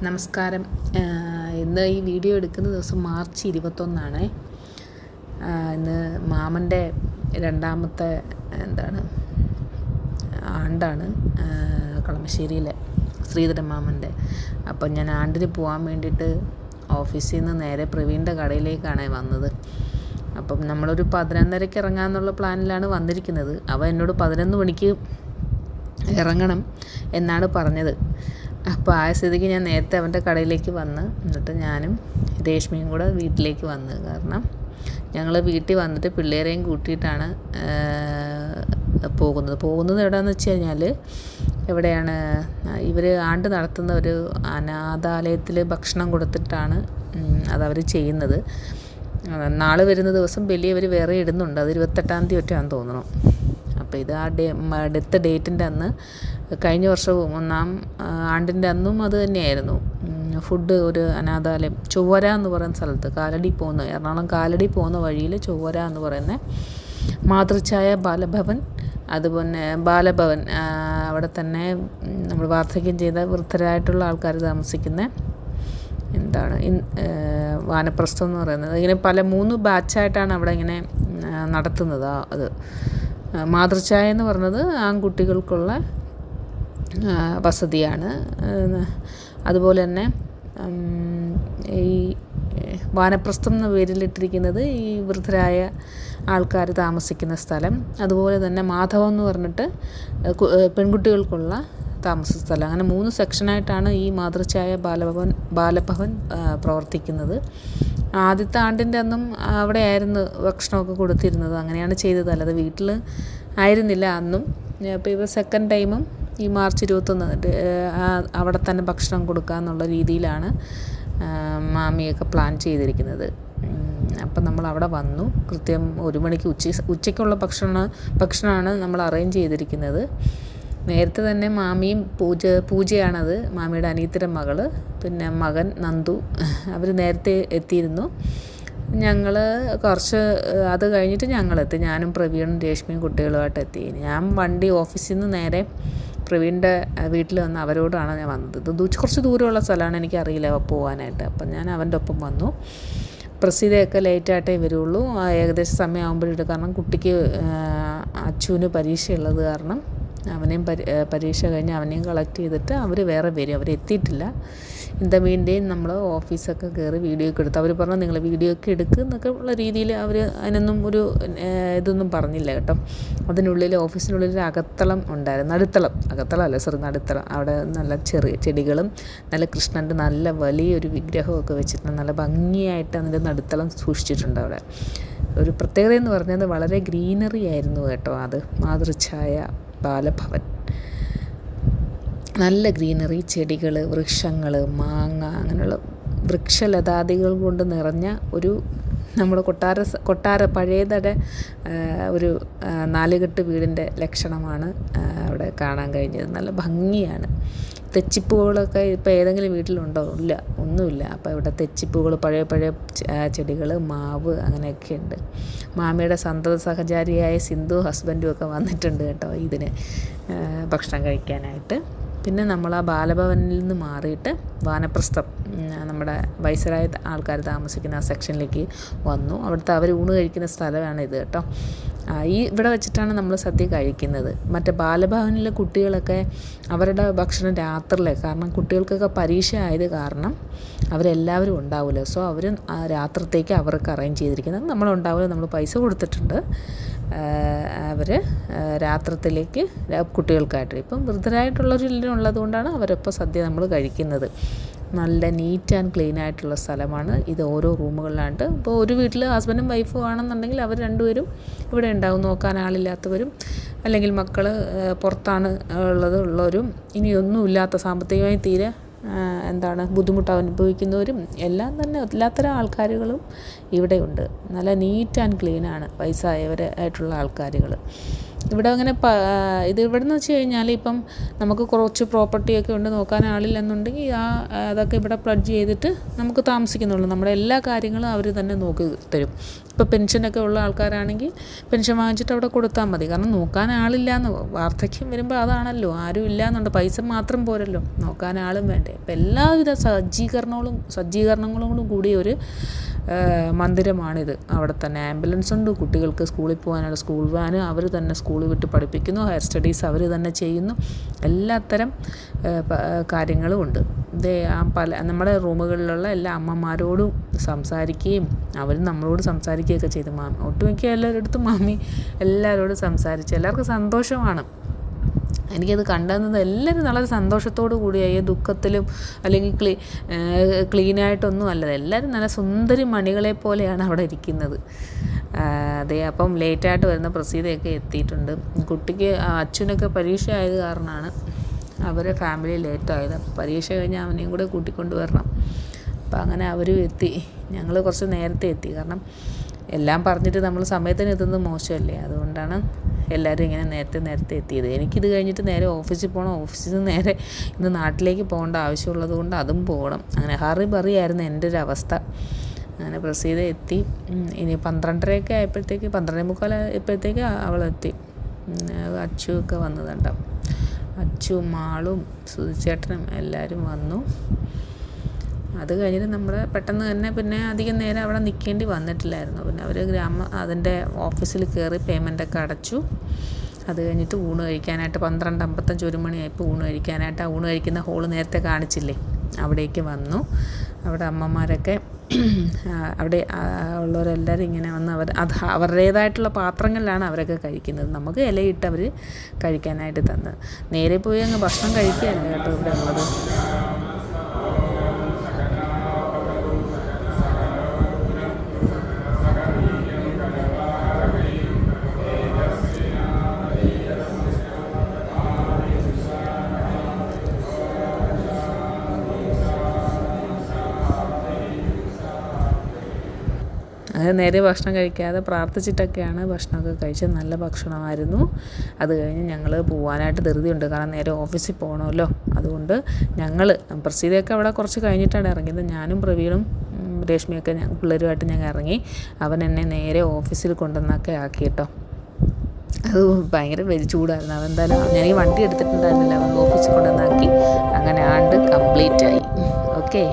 നമസ്കാരം. ഇന്ന് ഈ വീഡിയോ എടുക്കുന്ന ദിവസം മാർച്ച് 21 ഇന്ന് മാമൻ്റെ രണ്ടാമത്തെ ആണ്ടാണ്, കളമശ്ശേരിയിലെ ശ്രീധരൻ മാമൻ്റെ. അപ്പം ഞാൻ ആണ്ടിന് പോകാൻ വേണ്ടിയിട്ട് ഓഫീസിൽ നിന്ന് നേരെ പ്രവീണിൻ്റെ കടയിലേക്കാണ് വന്നത്. അപ്പം നമ്മളൊരു 11:30 ഇറങ്ങാമെന്നുള്ള പ്ലാനിലാണ് വന്നിരിക്കുന്നത്. അവൻ എന്നോട് 11 മണിക്ക് ഇറങ്ങണം എന്നാണ് പറഞ്ഞത്. അപ്പോൾ ആ സ്ഥിതിക്ക് ഞാൻ നേരത്തെ അവൻ്റെ കടയിലേക്ക് വന്ന്, എന്നിട്ട് ഞാനും രേഷ്മയും കൂടെ വീട്ടിലേക്ക് വന്ന്. കാരണം ഞങ്ങൾ വീട്ടിൽ വന്നിട്ട് പിള്ളേരെയും കൂട്ടിയിട്ടാണ് പോകുന്നത് എവിടെയാണെന്ന് വെച്ച് കഴിഞ്ഞാൽ, എവിടെയാണ് ഇവർ ആണ്ട് നടത്തുന്ന ഒരു അനാഥാലയത്തിൽ ഭക്ഷണം കൊടുത്തിട്ടാണ് അതവർ ചെയ്യുന്നത്. നാളെ വരുന്ന ദിവസം ബലിയവർ വേറെ ഇടുന്നുണ്ട്. അത് 28 ഒറ്റയാണെന്ന് തോന്നുന്നു. അപ്പോൾ ഇത് അടുത്ത ഡേറ്റിൻ്റെ അന്ന്, കഴിഞ്ഞ വർഷവും 1-ാം ആണ്ടിൻ്റെ അന്നും അത് തന്നെയായിരുന്നു. ഫുഡ് ഒരു അനാഥാലയം, ചൊവ്വര എന്ന് പറയുന്ന സ്ഥലത്ത്, എറണാകുളം കാലടി പോകുന്ന വഴിയിൽ ചൊവ്വര എന്ന് പറയുന്ന മാതൃഛായ ബാലഭവൻ, അതുപോലെ ബാലഭവൻ, അവിടെ തന്നെ നമ്മൾ വാർദ്ധക്യം ചെയ്ത വൃദ്ധരായിട്ടുള്ള ആൾക്കാർ താമസിക്കുന്ന വാനപ്രസ്ഥം എന്ന് പറയുന്നത്. ഇങ്ങനെ 3 ബാച്ചായിട്ടാണ് അവിടെ ഇങ്ങനെ നടത്തുന്നത്. അത് മാതൃഛായ എന്ന് പറഞ്ഞത് ആൺകുട്ടികൾക്കുള്ള വസതിയാണ്. അതുപോലെ തന്നെ ഈ വാനപ്രസ്ഥം എന്ന പേരിലിട്ടിരിക്കുന്നത് ഈ വൃദ്ധരായ ആൾക്കാർ താമസിക്കുന്ന സ്ഥലം. അതുപോലെ തന്നെ മാധവം എന്ന് പറഞ്ഞിട്ട് പെൺകുട്ടികൾക്കുള്ള താമസ സ്ഥലം. അങ്ങനെ 3 സെക്ഷനായിട്ടാണ് ഈ മാതൃഛായ ബാലഭവൻ പ്രവർത്തിക്കുന്നത്. ആദ്യത്തെ ആണ്ടിൻ്റെ അന്നും അവിടെ ആയിരുന്നു ഭക്ഷണമൊക്കെ കൊടുത്തിരുന്നത്. അങ്ങനെയാണ് ചെയ്തത്, അല്ലാതെ വീട്ടിൽ ആയിരുന്നില്ല അന്നും. അപ്പോൾ ഇവ സെക്കൻഡ് ടൈമും ഈ മാർച്ച് 21 അവിടെ തന്നെ ഭക്ഷണം കൊടുക്കുക എന്നുള്ള രീതിയിലാണ് മാമിയൊക്കെ പ്ലാൻ ചെയ്തിരിക്കുന്നത്. അപ്പം നമ്മൾ അവിടെ വന്നു. കൃത്യം 1 മണിക്ക് ഉച്ചയ്ക്കുള്ള ഭക്ഷണമാണ് നമ്മൾ അറേഞ്ച് ചെയ്തിരിക്കുന്നത്. നേരത്തെ തന്നെ മാമിയും പൂജയാണത്, മാമിയുടെ അനിയത്തിയുടെ മകൾ, പിന്നെ മകൻ നന്ദു, അവർ നേരത്തെ എത്തിയിരുന്നു. ഞങ്ങൾ കുറച്ച് അത് കഴിഞ്ഞിട്ട് ഞങ്ങളെത്തി. ഞാനും പ്രവീണും രേഷ്മയും കുട്ടികളുമായിട്ട് എത്തി. ഞാൻ വണ്ടി ഓഫീസിൽ നിന്ന് നേരെ പ്രവീണിൻ്റെ വീട്ടിൽ വന്ന് അവരോടാണ് ഞാൻ വന്നത്. ഇത് കുറച്ച് ദൂരമുള്ള സ്ഥലമാണ്, എനിക്കറിയില്ല പോകാനായിട്ട്. അപ്പം ഞാൻ അവൻ്റെ ഒപ്പം വന്നു. പ്രസീതയൊക്കെ ലേറ്റായിട്ടേ വരുള്ളൂ, ഏകദേശം സമയമാകുമ്പോഴേക്കും. കാരണം കുട്ടിക്ക് അച്ചുവിന് പരീക്ഷയുള്ളത് കാരണം അവനെയും പരീക്ഷ കഴിഞ്ഞ് അവനെയും കളക്ട് ചെയ്തിട്ട് അവർ വേറെ വരും. അവരെത്തിയിട്ടില്ല. ഇൻ്റെ മീൻ്റെയും നമ്മൾ ഓഫീസൊക്കെ കയറി വീഡിയോ ഒക്കെ എടുത്തു. അവർ പറഞ്ഞു നിങ്ങൾ വീഡിയോ ഒക്കെ എടുക്കുക എന്നൊക്കെ ഉള്ള രീതിയിൽ അവർ അതിനൊന്നും ഒരു ഇതൊന്നും പറഞ്ഞില്ല കേട്ടോ. അതിനുള്ളിൽ ഓഫീസിനുള്ളിൽ ഒരു അകത്തളം ഉണ്ടായിരുന്നു, നടുത്തളം. അവിടെ നല്ല ചെറിയ ചെടികളും നല്ല കൃഷ്ണൻ്റെ നല്ല വലിയൊരു വിഗ്രഹമൊക്കെ വെച്ചിട്ടുണ്ട്. നല്ല ഭംഗിയായിട്ട് അതിൻ്റെ നടുത്തളം സൂക്ഷിച്ചിട്ടുണ്ട്. അവിടെ ഒരു പ്രത്യേകത എന്ന് പറഞ്ഞത് വളരെ ഗ്രീനറി ആയിരുന്നു കേട്ടോ. അത് മാതൃഛായ ബാലഭവൻ, നല്ല ഗ്രീനറി, ചെടികൾ, വൃക്ഷങ്ങൾ, മാങ്ങ, അങ്ങനെയുള്ള വൃക്ഷലതാദികൾ കൊണ്ട് നിറഞ്ഞ ഒരു നമ്മുടെ കൊട്ടാര പഴയതര ഒരു 4-കെട്ട് വീടിൻ്റെ ലക്ഷണമാണ് അവിടെ കാണാൻ കഴിഞ്ഞത്. നല്ല ഭംഗിയാണ്. തെച്ചിപ്പൂകളൊക്കെ ഇപ്പോൾ ഏതെങ്കിലും വീട്ടിലുണ്ടോ? ഇല്ല, ഒന്നുമില്ല. അപ്പോൾ ഇവിടെ തെച്ചിപ്പൂകൾ, പഴയ ചെടികൾ, മാവ്, അങ്ങനെയൊക്കെ ഉണ്ട്. മാമിയുടെ സന്തത സഹചാരിയായ സിന്ധു ഹസ്ബൻഡും ഒക്കെ വന്നിട്ടുണ്ട് കേട്ടോ ഇതിന് ഭക്ഷണം കഴിക്കാനായിട്ട്. പിന്നെ നമ്മൾ ആ ബാലഭവനിൽ നിന്ന് മാറിയിട്ട് വാനപ്രസ്ഥം, നമ്മുടെ വയസ്സരായ ആൾക്കാർ താമസിക്കുന്ന ആ സെക്ഷനിലേക്ക് വന്നു. അവിടുത്തെ അവർ ഊണ് കഴിക്കുന്ന സ്ഥലമാണ് ഇത് കേട്ടോ. ഇവിടെ വെച്ചിട്ടാണ് നമ്മൾ സദ്യ കഴിക്കുന്നത്. മറ്റേ ബാലഭവനിലെ കുട്ടികളൊക്കെ അവരുടെ ഭക്ഷണം രാത്രിയിലെ, കാരണം കുട്ടികൾക്കൊക്കെ പരീക്ഷ ആയത് കാരണം അവരെല്ലാവരും ഉണ്ടാവില്ല. സോ അവർ രാത്രിത്തേക്ക് അവർക്ക് അറേഞ്ച് ചെയ്തിരിക്കുന്നത്. നമ്മളുണ്ടാവില്ല, നമ്മൾ പൈസ കൊടുത്തിട്ടുണ്ട്. അവർ രാത്രിയിലേക്ക് കുട്ടികൾക്കായിട്ട്, ഇപ്പം വൃദ്ധരായിട്ടുള്ളവരുള്ളത് കൊണ്ടാണ് അവരൊപ്പം സദ്യ നമ്മൾ കഴിക്കുന്നത്. നല്ല നീറ്റ് ആൻഡ് ക്ലീൻ ആയിട്ടുള്ള സ്ഥലമാണ് ഇത്. ഓരോ റൂമുകളിലാണ്ട്. ഇപ്പോൾ ഒരു വീട്ടിൽ ഹസ്ബൻഡും വൈഫും ആണെന്നുണ്ടെങ്കിൽ അവർ രണ്ടുപേരും ഇവിടെ ഉണ്ടാവും. നോക്കാൻ ആളില്ലാത്തവരും, അല്ലെങ്കിൽ മക്കൾ പുറത്താണ് ഉള്ളവരും, ഇനിയൊന്നുമില്ലാത്ത സാമ്പത്തികമായി തീരെ ബുദ്ധിമുട്ട് അനുഭവിക്കുന്നവരും എല്ലാം തന്നെ, എല്ലാത്തരം ആൾക്കാരുകളും ഇവിടെയുണ്ട്. നല്ല നീറ്റ് ആൻഡ് ക്ലീനാണ് വയസ്സായവരായിട്ടുള്ള ആൾക്കാരുകൾ. ഇവിടെ അങ്ങനെ ഇത് ഇവിടെ നിന്ന് വെച്ച് കഴിഞ്ഞാൽ ഇപ്പം നമുക്ക് കുറച്ച് പ്രോപ്പർട്ടിയൊക്കെ ഉണ്ട്, നോക്കാൻ ആളില്ലെന്നുണ്ടെങ്കിൽ അതൊക്കെ ഇവിടെ പ്ലഡ്ജ് ചെയ്തിട്ട് നമുക്ക് താമസിക്കുന്നുള്ളൂ. നമ്മുടെ എല്ലാ കാര്യങ്ങളും അവർ തന്നെ നോക്കി തരും. ഇപ്പോൾ പെൻഷനൊക്കെ ഉള്ള ആൾക്കാരാണെങ്കിൽ പെൻഷൻ വാങ്ങിച്ചിട്ട് അവിടെ കൊടുത്താൽ മതി. കാരണം നോക്കാൻ ആളില്ലാന്ന്, വാർദ്ധക്യം വരുമ്പോൾ അതാണല്ലോ, ആരും ഇല്ലയെന്നുണ്ട്, പൈസ മാത്രം പോരല്ലോ, നോക്കാൻ ആളും വേണ്ടേ. അപ്പോൾ എല്ലാവിധ സജ്ജീകരണങ്ങളും കൂടിയ ഒരു മന്ദിരമാണിത്. അവിടെ തന്നെ ആംബുലൻസ് ഉണ്ട്, കുട്ടികൾക്ക് സ്കൂളിൽ പോകാനുള്ള സ്കൂൾ വാന് അവർ തന്നെ സ്കൂളിൽ വിട്ട് പഠിപ്പിക്കുന്നു, ഹയർ സ്റ്റഡീസ് അവർ തന്നെ ചെയ്യുന്നു, എല്ലാത്തരം കാര്യങ്ങളും ഉണ്ട്. നമ്മുടെ റൂമുകളിലുള്ള എല്ലാ അമ്മമാരോടും സംസാരിക്കുകയും അവർ നമ്മളോട് സംസാരിക്കുകയൊക്കെ ചെയ്തു. ഒട്ടുമിക്ക എല്ലാവരുടെ മാമി എല്ലാവരോടും സംസാരിച്ച് എല്ലാവർക്കും സന്തോഷമാണ്. എനിക്കത് കണ്ടെന്നത് എല്ലാവരും വളരെ സന്തോഷത്തോടു കൂടിയായി, ദുഃഖത്തിലും അല്ലെങ്കിൽ ക്ലീനായിട്ടൊന്നും അല്ല, എല്ലാവരും നല്ല സുന്ദരി മണികളെ പോലെയാണ് അവിടെ ഇരിക്കുന്നത്. അതെ, അപ്പം ലേറ്റായിട്ട് വരുന്ന പ്രസീതയൊക്കെ എത്തിയിട്ടുണ്ട്. കുട്ടിക്ക് അച്ഛനൊക്കെ പരീക്ഷ ആയത് കാരണമാണ് അവരെ ഫാമിലി ലേറ്റായത്. പരീക്ഷ കഴിഞ്ഞ് അവനെയും കൂടെ കൂട്ടിക്കൊണ്ട് വരണം. അപ്പം അങ്ങനെ അവരും എത്തി. ഞങ്ങൾ കുറച്ച് നേരത്തെ എത്തി, കാരണം എല്ലാം പറഞ്ഞിട്ട് നമ്മൾ സമയത്തിന് എത്തുന്നത് മോശമല്ലേ, അതുകൊണ്ടാണ് എല്ലാവരും ഇങ്ങനെ നേരത്തെ എത്തിയത്. എനിക്കിത് കഴിഞ്ഞിട്ട് നേരെ ഓഫീസിൽ പോകണം, ഓഫീസിൽ നിന്ന് നേരെ ഇന്ന് നാട്ടിലേക്ക് പോകേണ്ട ആവശ്യമുള്ളത് കൊണ്ട് അതും പോകണം. അങ്ങനെ ഹറിബറിയായിരുന്നു എൻ്റെ ഒരു അവസ്ഥ. അങ്ങനെ പ്രസീത എത്തി. ഇനി 12:30 ആയപ്പോഴത്തേക്ക് 12:45 ആയപ്പോഴത്തേക്ക് അവളെത്തി. അച്ചു ഒക്കെ വന്നതുണ്ടാവും. അച്ചു, മാളും സുധിച്ചേട്ടനും എല്ലാവരും വന്നു. അത് കഴിഞ്ഞിട്ട് നമ്മൾ പെട്ടെന്ന് തന്നെ പിന്നെ അധികം നേരം അവിടെ നിൽക്കേണ്ടി വന്നിട്ടില്ലായിരുന്നു. പിന്നെ അവർ അതിൻ്റെ ഓഫീസിൽ കയറി പേയ്മെൻറ്റൊക്കെ അടച്ചു. അത് കഴിഞ്ഞിട്ട് ഊണ് കഴിക്കാനായിട്ട് 12:55 1 മണിയായപ്പോൾ ഊണ് കഴിക്കാനായിട്ട്, ആ ഊണ് കഴിക്കുന്ന ഹോള് നേരത്തെ കാണിച്ചില്ലേ, അവിടേക്ക് വന്നു. അവിടെ അമ്മമാരൊക്കെ അവിടെ ഉള്ളവരെല്ലാവരും ഇങ്ങനെ വന്ന് അവരുടേതായിട്ടുള്ള പാത്രങ്ങളിലാണ് അവരൊക്കെ കഴിക്കുന്നത്. നമുക്ക് ഇലയിട്ട് അവർ കഴിക്കാനായിട്ട് തന്നത്. നേരെ പോയി അങ്ങ് ഭക്ഷണം കഴിക്കുകയല്ല കേട്ടോ ഇവിടെ ഉള്ളത്. അത് നേരെ ഭക്ഷണം കഴിക്കാതെ പ്രാർത്ഥിച്ചിട്ടൊക്കെയാണ് ഭക്ഷണമൊക്കെ കഴിച്ചത്. നല്ല ഭക്ഷണമായിരുന്നു. അത് കഴിഞ്ഞ് ഞങ്ങൾ പോകാനായിട്ട് ധൃതിയുണ്ട്, കാരണം നേരെ ഓഫീസിൽ പോകണമല്ലോ. അതുകൊണ്ട് ഞങ്ങൾ പ്രസീതയൊക്കെ അവിടെ കുറച്ച് കഴിഞ്ഞിട്ടാണ് ഇറങ്ങിയത്. ഞാനും പ്രവീണും രേഷ്മയൊക്കെ പിള്ളേരുമായിട്ട് ഞങ്ങൾ ഇറങ്ങി. അവൻ എന്നെ നേരെ ഓഫീസിൽ കൊണ്ടുവന്നൊക്കെ ആക്കി കേട്ടോ. അത് ഭയങ്കര ചൂടായിരുന്നു. അതെന്തായാലും ഞാൻ ഈ വണ്ടി എടുത്തിട്ടുണ്ടായിരുന്നില്ല, അവൻ ഓഫീസിൽ കൊണ്ടുവന്നാക്കി. അങ്ങനെ കംപ്ലീറ്റ് ആയി. ഓക്കെ.